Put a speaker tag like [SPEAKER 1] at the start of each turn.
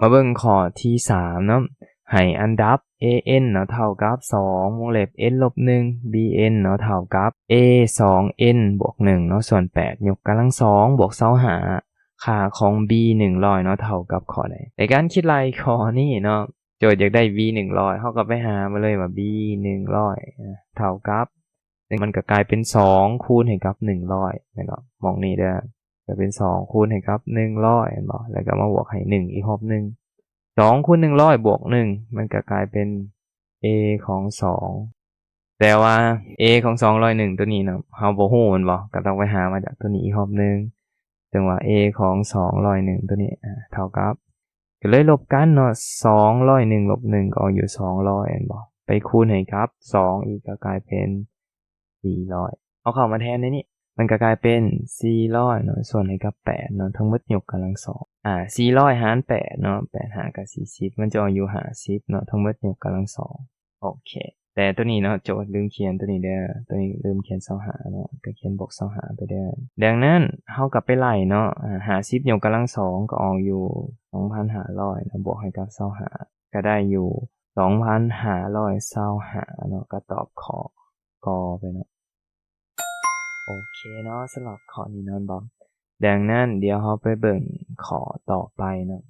[SPEAKER 1] มาเบิ่งข้อที่3เนาะให้อันดับ an เนาะเท่ากับ2วงเล็บ n ลบ1 bn เนาะเท่ากับ a 2 n บวก1เนาะส่วน8ยกกำลัง2บวก25ค่าของ b 100เนาะเท่ากับข้อใดในการคิดไล่ข้อนี้เนาะโจทย์อยากได้ v 100เฮาก็ไปหามาเลยว่า b 100เท่ากับมันก็กลายเป็น2คูณให้กับ100แม่นบ่มองนี้เด้อก็เป็น2คูณให้กับ100แม่นบ่แล้วก็มาบวกให้1อีกรอบนึง2คูณ100บวก1มันก็กลายเป็น a ของ2แต่ว่า a ของ201ตัวนี้เนาะเฮาบ่ฮู้แม่นบ่ก็ต้องไปหามาจากตัวนี้อีกรอบนึงซึ่งว่า a ของ201ตัวนี้เท่ากับก็เลยลบกันเนาะ201ลบ1ก็ออกอยู่200แม่นบ่ไปคูณให้กับ2อีกก็กลายเป็น400เอาเข้ามาแทนในนี้มันก็กลายเป็น400เนาะส่วนให้กับ8เนาะทั้งหมดยกกำลัง2400หาร8เนาะ8 5ก็40มันจะออกอยู่50เนาะทั้งหมดยกกำลัง2โอเคแต่ตัวนี้เนาะโจทย์ลืมเขียนตัวนี้เด้อตัวนี้ลืมเขียน25เนาะก็เขียนบวก25ไปเด้อดังนั้นเฮาก็ไปไล่เนาะ50ยกกำลัง2ก็ออกอยู่2,500เนาะบวกให้กับ25ก็ได้อยู่2,525เนาะก็ตอบข้อกไปเนาะโอเคเนาะสำหรับข้อนี้เนาะบอมดังนั้นเดี๋ยวเราไปเบิ่งข้อต่อไปเนาะ